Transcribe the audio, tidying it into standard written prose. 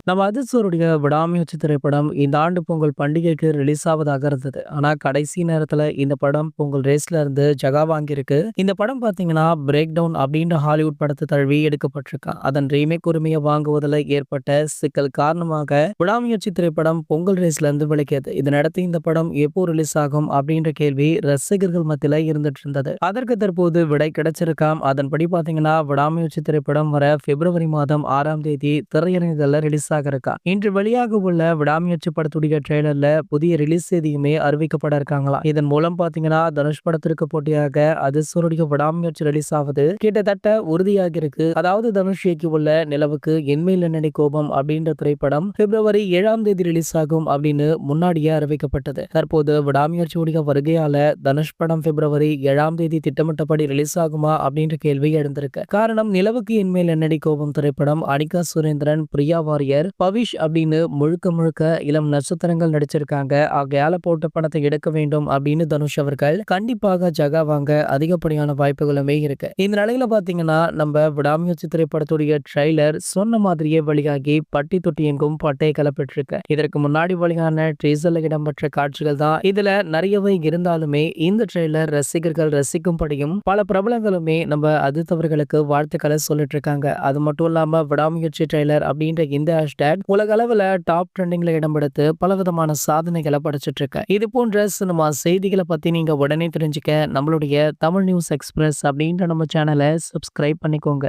நம்ம அதிர்ஷ்டருடைய விடாமுயற்சி திரைப்படம் இந்த ஆண்டு பொங்கல் பண்டிகைக்கு ரிலீஸ் ஆவதாக இருந்தது. ஆனா கடைசி நேரத்துல இந்த படம் பொங்கல் ரேஸ்ல இருந்து ஜகா வாங்கியிருக்கு. இந்த படம் பார்த்தீங்கன்னா, பிரேக் டவுன் அப்படின்ற ஹாலிவுட் படத்தை தழுவி எடுக்கப்பட்டிருக்கு. அதன் ரீமேக் உரிமையை வாங்குவதில் ஏற்பட்ட சிக்கல் காரணமாக விடாமுயற்சி திரைப்படம் பொங்கல் ரேஸ்ல இருந்து விலகியது. இதனடுத்து இந்த படம் எப்போ ரிலீஸ் ஆகும் அப்படின்ற கேள்வி ரசிகர்கள் மத்தியில இருந்துட்டு இருந்தது. அதற்கு தற்போது விடை கிடைச்சிருக்காம். அதன்படி பார்த்தீங்கன்னா, விடாமுயற்சி திரைப்படம் வர பிப்ரவரி மாதம் 6ஆம் தேதி திரையரங்குகள்ல ரிலீஸ் இருக்கா. இன்று வெளியாக உள்ள விடாமுயற்சி படத்துடைய ட்ரெய்லர்ல புதிய ரிலீஸ் தேதியுமே அறிவிக்கப்பட இருக்காங்களா. இதன் மூலம் பாத்தீங்கன்னா, தனுஷ் படத்திற்கு போட்டியாக அதிர்ஷ்டருடைய விடாமுயற்சி ரிலீஸ் ஆவது கிட்டத்தட்ட உறுதியாகி இருக்கு. அதாவது தனுஷ் இயக்கி உள்ள நிலவுக்கு என்மேல் என்னடி கோபம் அப்படின்ற திரைப்படம் பிப்ரவரி 7ஆம் தேதி ரிலீஸ் ஆகும் அப்படின்னு முன்னாடியே அறிவிக்கப்பட்டது. தற்போது விடாமுயற்சியுடைய வருகையால தனுஷ் படம் பிப்ரவரி 7ஆம் தேதி திட்டமிட்டபடி ரிலீஸ் ஆகுமா அப்படின்ற கேள்வி எழுந்திருக்கு. காரணம், நிலவுக்கு என்மேல் என்னடி கோபம் திரைப்படம் அனிகா சுரேந்திரன், பிரியா வாரியர், பவிஷ் அப்படின்னு முழுக்க முழுக்க இளம் நட்சத்திரங்கள் நடிச்சிருக்காங்க. ஆகையால போட்ட பணத்தை எடுக்க வேண்டும் அப்படின்னு தனுஷ் அவர்கள் கண்டிப்பாக ஜகா வாங்க அதிகப்படியான வாய்ப்புகளுமே இருக்கு. இந்த நிலையில பாத்தீங்கன்னா, நம்ம விடாமுயற்சி திரைப்படத்துடைய ட்ரெய்லர் சொன்ன மாதிரியே வெளியாகி பட்டி தொட்டி எங்கும் பட்டையை கிளப்பிட்டிருக்கு. இதற்கு முன்னாடி வெளியான ட்ரீசர்ல இடம்பெற்ற காட்சிகள் தான் இதுல நிறையவே இருந்தாலுமே இந்த ட்ரெய்லர் ரசிகர்கள் ரசிக்கும்படியும் பல பிரபலங்களுமே நம்ம அதிர்த்தவர்களுக்கு வாழ்த்துக்களை சொல்லிட்டு இருக்காங்க. அது மட்டும் இல்லாம விடாமுயற்சி ட்ரெய்லர் அப்படின்ற இந்த உலக அளவுல டாப் ட்ரெண்டிங்ல இடம் பிடித்து பலவிதமான சாதனைகளை படைச்சிட்டு இருக்கு. இது போன்ற சினிமா செய்திகளை பத்தி நீங்க உடனே தெரிஞ்சுக்க நம்மளுடைய தமிழ் நியூஸ் எக்ஸ்பிரஸ் அப்படின்ற நம்ம சேனலை சப்ஸ்கிரைப் பண்ணிக்கோங்க.